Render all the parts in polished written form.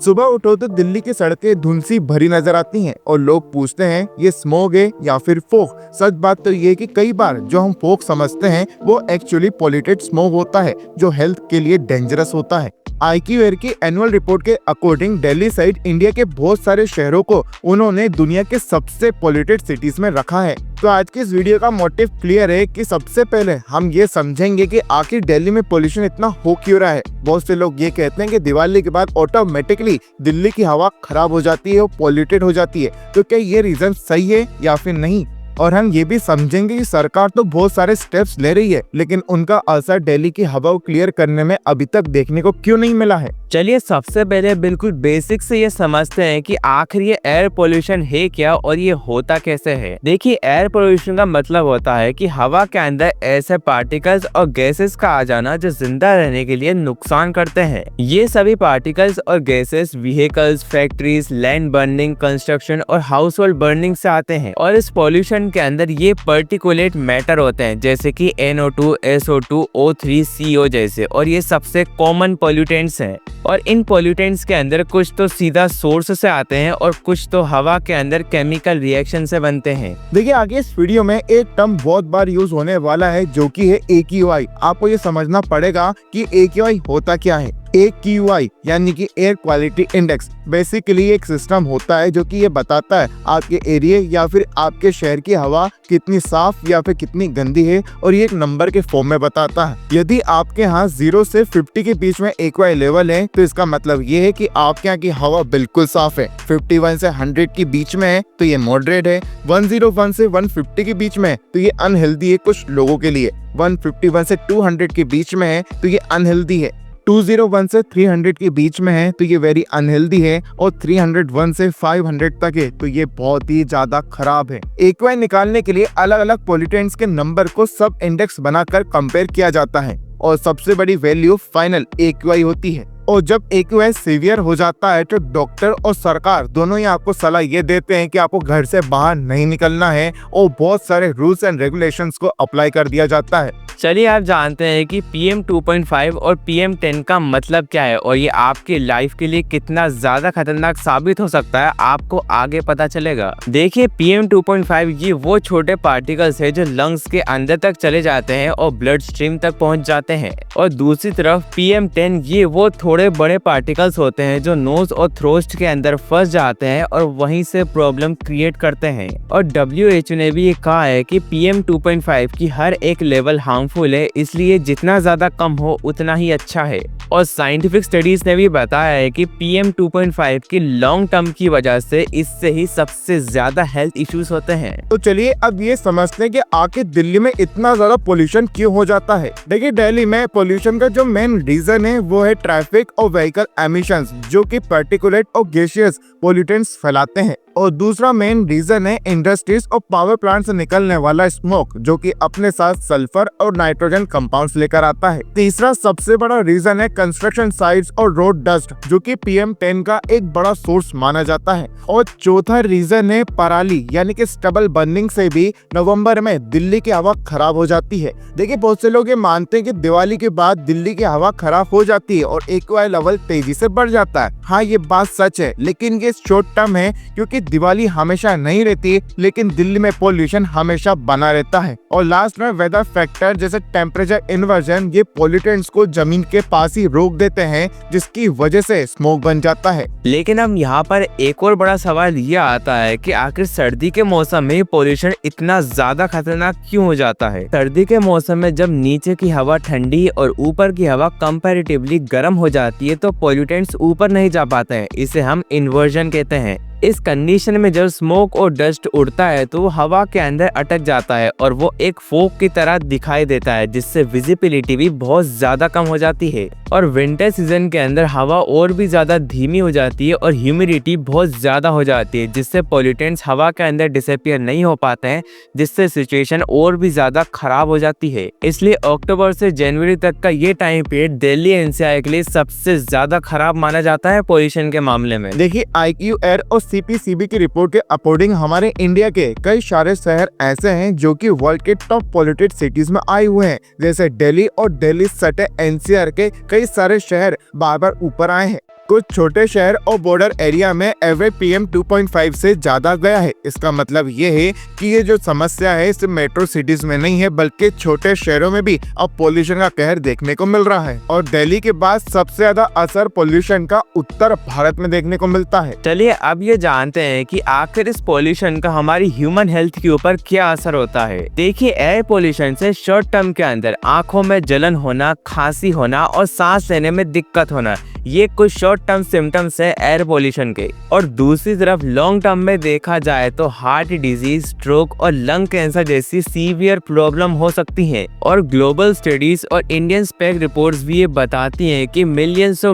सुबह उठो तो दिल्ली की सड़कें धुंध सी भरी नजर आती हैं और लोग पूछते हैं ये स्मोग है या फिर फोग। सच बात तो ये है कि कई बार जो हम फोग समझते हैं वो एक्चुअली पॉल्यूटेड स्मोग होता है जो हेल्थ के लिए डेंजरस होता है। IQ एयर की एनुअल रिपोर्ट के अकॉर्डिंग दिल्ली सहित इंडिया के बहुत सारे शहरों को उन्होंने दुनिया के सबसे पॉल्यूटेड सिटीज में रखा है। तो आज की इस वीडियो का मोटिव क्लियर है कि सबसे पहले हम ये समझेंगे कि आखिर दिल्ली में पोल्यूशन इतना हो क्यों रहा है। बहुत से लोग ये कहते हैं कि दिवाली के बाद ऑटोमेटिकली दिल्ली की हवा खराब हो जाती है और पॉल्यूटेड हो जाती है, तो क्या ये रीजन सही है या फिर नहीं। और हम ये भी समझेंगे कि सरकार तो बहुत सारे स्टेप्स ले रही है, लेकिन उनका असर दिल्ली की हवा को क्लियर करने में अभी तक देखने को क्यों नहीं मिला है। चलिए सबसे पहले बिल्कुल बेसिक से ये समझते हैं कि आखिर ये एयर पोल्यूशन है क्या और ये होता कैसे है। देखिए, एयर पोल्यूशन का मतलब होता है कि हवा के अंदर ऐसे पार्टिकल्स और गैसेस का आ जाना जो जिंदा रहने के लिए नुकसान करते हैं। ये सभी पार्टिकल्स और gases vehicles, factories, land burning, construction और हाउस होल्ड बर्निंग से आते हैं। और इस पोल्यूशन के अंदर ये पर्टिकुलेट मैटर होते हैं जैसे कि NO2, SO2, O3, CO जैसे, और ये सबसे कॉमन पोल्यूटेंट्स हैं। और इन पोल्यूटेंट्स के अंदर कुछ तो सीधा सोर्स से आते हैं और कुछ तो हवा के अंदर केमिकल रिएक्शन से बनते हैं। देखिए, आगे इस वीडियो में एक टर्म बहुत बार यूज होने वाला है जो कि है AQI। आपको ये समझना पड़ेगा कि AQI होता क्या है। AQI यानी कि एयर क्वालिटी इंडेक्स बेसिकली एक सिस्टम होता है जो कि ये बताता है आपके एरिया या फिर आपके शहर की हवा कितनी साफ या फिर कितनी गंदी है, और ये एक नंबर के फॉर्म में बताता है। यदि आपके यहाँ 0 से 50 के बीच में AQI लेवल है तो इसका मतलब ये है कि आपके यहाँ की हवा बिल्कुल साफ है। 51 से 100 के बीच में है तो ये मॉडरेट है। 101 से 150 के बीच में तो ये अनहेल्दी है कुछ लोगों के लिए। 151 से 200 के बीच में है तो ये अनहेल्दी है। 201 से 300 के बीच में है तो ये वेरी अनहेल्दी है, और 301 से 500 तक है तो ये बहुत ही ज्यादा खराब है। AQI निकालने के लिए अलग अलग पोल्यूटेंट्स के नंबर को सब इंडेक्स बनाकर कंपेयर किया जाता है और सबसे बड़ी वैल्यू फाइनल AQI होती है। और जब AQI सीवियर हो जाता है तो डॉक्टर और सरकार दोनों ही आपको सलाह ये देते हैं कि आपको घर से बाहर नहीं निकलना है, और बहुत सारे रूल्स एंड रेगुलेशंस को अप्लाई कर दिया जाता है। चलिए आप जानते हैं कि PM 2.5 और PM 10 का मतलब क्या है और ये आपकी लाइफ के लिए कितना ज्यादा खतरनाक साबित हो सकता है, आपको आगे पता चलेगा। देखिए, PM 2.5 ये वो छोटे पार्टिकल्स है जो लंग्स के अंदर तक चले जाते हैं और ब्लड स्ट्रीम तक पहुंच जाते हैं। और दूसरी तरफ PM 10 ये वो थोड़े बड़े पार्टिकल्स होते हैं जो नोज और थ्रोट के अंदर फंस जाते हैं और वहीं से प्रॉब्लम क्रिएट करते हैं। और WHO ने भी ये कहा है कि PM 2.5 की हर एक लेवल हार्मफुल है, इसलिए जितना ज्यादा कम हो उतना ही अच्छा है। और साइंटिफिक स्टडीज ने भी बताया है कि PM 2.5 की लॉन्ग टर्म की वजह से इससे ही सबसे ज्यादा हेल्थ इश्यूज होते हैं। तो चलिए अब ये समझते हैं कि आखिर दिल्ली में इतना ज्यादा पोल्यूशन क्यों हो जाता है। देखिए, दिल्ली में पोल्यूशन का जो मेन रीजन है वो है ट्रैफिक और व्हीकल एमिशंस, जो कि पार्टिकुलेट और गैसियस पोल्यूटेंट्स फैलाते हैं। और दूसरा मेन रीजन है इंडस्ट्रीज और पावर प्लांट से निकलने वाला स्मोक, जो कि अपने साथ सल्फर और नाइट्रोजन कंपाउंड्स लेकर आता है। तीसरा सबसे बड़ा रीजन है कंस्ट्रक्शन साइट्स और रोड डस्ट, जो कि PM 10 का एक बड़ा सोर्स माना जाता है। और चौथा रीजन है पराली यानी कि स्टबल बर्निंग से भी नवंबर में दिल्ली की हवा खराब हो जाती है। देखिए, बहुत से लोग ये मानते हैं कि दिवाली के बाद दिल्ली की हवा खराब हो जाती है और AQI लेवल तेजी से बढ़ जाता है। हाँ, ये बात सच है, लेकिन ये शॉर्ट टर्म है क्योंकि दिवाली हमेशा नहीं रहती, लेकिन दिल्ली में पोल्यूशन हमेशा बना रहता है। और लास्ट में वेदर फैक्टर जैसे टेम्परेचर इन्वर्जन ये पोल्यूटेंट्स को जमीन के पास ही रोक देते हैं, जिसकी वजह से स्मोक बन जाता है। लेकिन अब यहाँ पर एक और बड़ा सवाल ये आता है कि आखिर सर्दी के मौसम में पोल्यूशन इतना ज्यादा खतरनाक क्यों हो जाता है। सर्दी के मौसम में जब नीचे की हवा ठंडी और ऊपर की हवा कंपैरेटिवली गर्म हो जाती है तो पोल्यूटेंट्स ऊपर नहीं जा पाते हैं, इसे हम इन्वर्जन कहते हैं। इस कंडीशन में जब स्मोक और डस्ट उड़ता है तो वो हवा के अंदर अटक जाता है और वो एक फोग की तरह दिखाई देता है, जिससे विजिबिलिटी भी बहुत ज्यादा कम हो जाती है। और विंटर सीजन के अंदर हवा और भी ज्यादा धीमी हो जाती है और ह्यूमिडिटी बहुत ज्यादा हो जाती है, जिससे पोल्यूटेंट्स हवा के अंदर डिसअपियर नहीं हो पाते हैं, जिससे सिचुएशन और भी ज्यादा खराब हो जाती है। इसलिए अक्टूबर से जनवरी तक का ये टाइम पीरियड दिल्ली NCR के लिए सबसे ज्यादा खराब माना जाता है पोल्यूशन के मामले में। देखिए, IQ एयर और CPCB की रिपोर्ट के अकॉर्डिंग हमारे इंडिया के कई सारे शहर ऐसे हैं जो कि वर्ल्ड के टॉप पॉल्यूटेड सिटीज में आए हुए हैं, जैसे दिल्ली और दिल्ली सटे NCR के कई सारे शहर बार बार ऊपर आए हैं। कुछ छोटे शहर और बॉर्डर एरिया में एवरेज PM 2.5 से ज्यादा गया है। इसका मतलब ये है कि ये जो समस्या है सिर्फ मेट्रो सिटीज में नहीं है बल्कि छोटे शहरों में भी अब पोल्यूशन का कहर देखने को मिल रहा है। और दिल्ली के बाद सबसे ज्यादा असर पोल्यूशन का उत्तर भारत में देखने को मिलता है। चलिए अब ये जानते हैं कि आखिर इस पोल्यूशन का हमारी ह्यूमन हेल्थ के ऊपर क्या असर होता है। देखिए, एयर पोल्यूशन से शॉर्ट टर्म के अंदर आंखों में जलन होना, खांसी होना और सांस लेने में दिक्कत होना, ये कुछ शॉर्ट टर्म सिम्टम्स है एयर पोल्यूशन के। और दूसरी तरफ लॉन्ग टर्म में देखा जाए तो हार्ट डिजीज, स्ट्रोक और लंग कैंसर जैसी सीवियर प्रॉब्लम हो सकती है। और ग्लोबल स्टडीज और इंडियन स्पेक रिपोर्ट्स भी ये बताती हैं कि मिलियंस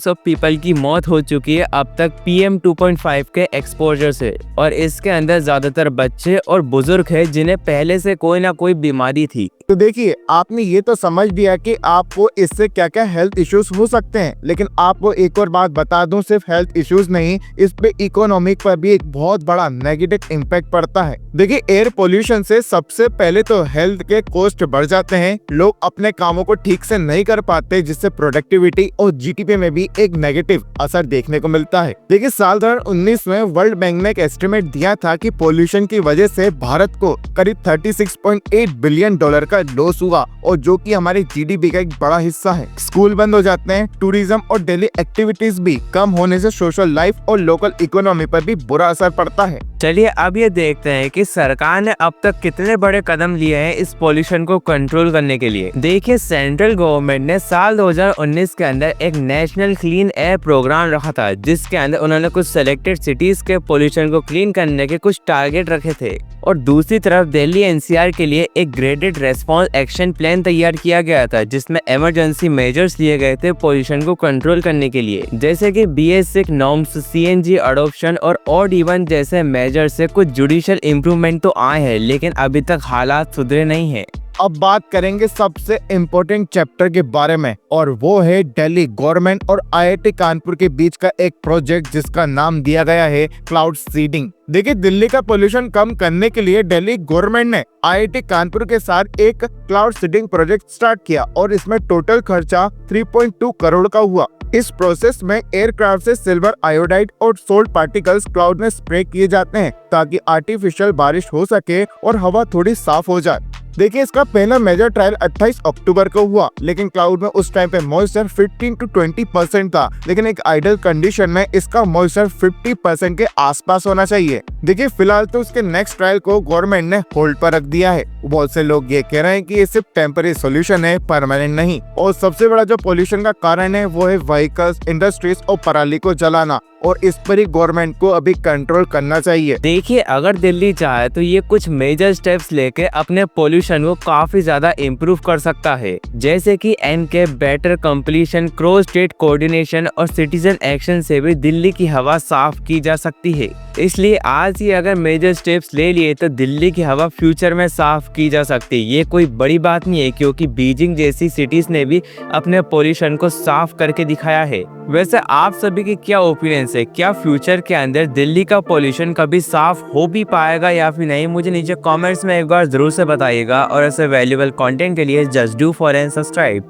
ऑफ पीपल की मौत हो चुकी है अब तक PM 2.5 के एक्सपोजर से। और इसके अंदर ज्यादातर बच्चे और बुजुर्ग हैं जिन्हें पहले से कोई ना कोई बीमारी थी। तो देखिए, आपने ये तो समझ लिया कि आपको इससे क्या क्या हेल्थ इश्यूज हो सकते हैं, लेकिन आपको एक और बात बता दूं, सिर्फ हेल्थ इश्यूज नहीं, इस पे इकोनॉमिक पर भी एक बहुत बड़ा नेगेटिव इम्पैक्ट पड़ता है। देखिए, एयर पोल्यूशन से सबसे पहले तो हेल्थ के कॉस्ट बढ़ जाते हैं, लोग अपने कामों को ठीक से नहीं कर पाते, जिससे प्रोडक्टिविटी और GDP में भी एक नेगेटिव असर देखने को मिलता है। देखिए, साल 2019 में वर्ल्ड बैंक ने एक एस्टिमेट दिया था कि पोल्यूशन की वजह से भारत को करीब $36.8 बिलियन का लॉस हुआ, और जो कि हमारे GDP का एक बड़ा हिस्सा है। स्कूल बंद हो जाते हैं, टूरिज्म और डेली एक्टिविटीज भी कम होने से सोशल लाइफ और लोकल इकोनॉमी पर भी बुरा असर पड़ता है। चलिए अब ये देखते हैं कि सरकार ने अब तक कितने बड़े कदम लिए हैं इस पोल्यूशन को कंट्रोल करने के लिए। देखिए, सेंट्रल गवर्नमेंट ने साल 2019 के अंदर एक नेशनल क्लीन एयर प्रोग्राम रखा था, जिसके अंदर उन्होंने कुछ सिलेक्टेड सिटीज के पोल्यूशन को क्लीन करने के कुछ टारगेट रखे थे। और दूसरी तरफ दिल्ली NCR के लिए एक ग्रेडेड रेस्पॉन्स एक्शन प्लान तैयार किया गया था, जिसमें इमरजेंसी मेजर्स लिए गए थे पोल्यूशन को कंट्रोल करने के लिए, जैसे कि BS6 नॉर्म्स, CNG अडॉप्शन और ऑड इवन जैसे मेजर से कुछ जुडिशियल इम्प्रूवमेंट तो आए हैं, लेकिन अभी तक हालात सुधरे नहीं हैं। अब बात करेंगे सबसे इम्पोर्टेंट चैप्टर के बारे में, और वो है दिल्ली गवर्नमेंट और IIT कानपुर के बीच का एक प्रोजेक्ट जिसका नाम दिया गया है क्लाउड सीडिंग। देखिए, दिल्ली का पोल्यूशन कम करने के लिए दिल्ली गवर्नमेंट ने IIT कानपुर के साथ एक क्लाउड सीडिंग प्रोजेक्ट स्टार्ट किया, और इसमें टोटल खर्चा 3.2 करोड़ का हुआ। इस प्रोसेस में एयरक्राफ्ट से सिल्वर आयोडाइड और सोल्ट पार्टिकल्स क्लाउड में स्प्रे किए जाते हैं, ताकि आर्टिफिशियल बारिश हो सके और हवा थोड़ी साफ हो जाए। देखिए, इसका पहला मेजर ट्रायल 28 अक्टूबर को हुआ, लेकिन क्लाउड में उस टाइम पे मॉइस्चर 15 to 20% था, लेकिन एक आइडल कंडीशन में इसका मॉइस्चर 50% के आसपास होना चाहिए। देखिए, फिलहाल तो उसके नेक्स्ट ट्रायल को गवर्नमेंट ने होल्ड पर रख दिया है। बहुत से लोग ये कह रहे हैं कि ये सिर्फ टेम्पररी सॉल्यूशन है, परमानेंट नहीं। और सबसे बड़ा जो पोल्यूशन का कारण है वो है व्हीकल्स, इंडस्ट्रीज और पराली को जलाना, और इस पर ही गवर्नमेंट को अभी कंट्रोल करना चाहिए। देखिए, अगर दिल्ली चाहे तो ये कुछ मेजर स्टेप्स लेके अपने पोल्यूशन को काफी ज्यादा इम्प्रूव कर सकता है, जैसे कि NCAP, better completion, cross state coordination और सिटीजन एक्शन से भी दिल्ली की हवा साफ की जा सकती है। इसलिए आज ही अगर मेजर स्टेप्स ले लिए तो दिल्ली की हवा फ्यूचर में साफ की जा सकती है। ये कोई बड़ी बात नहीं है, क्योंकि बीजिंग जैसी सिटीज ने भी अपने पोल्यूशन को साफ करके दिखाया है। वैसे आप सभी की क्या ओपिनियन है, क्या फ्यूचर के अंदर दिल्ली का पोल्यूशन कभी साफ हो भी पाएगा या फिर नहीं? मुझे नीचे कमेंट्स में एक बार जरूर से बताइएगा, और ऐसे वैल्यूएबल कंटेंट के लिए just do follow and subscribe.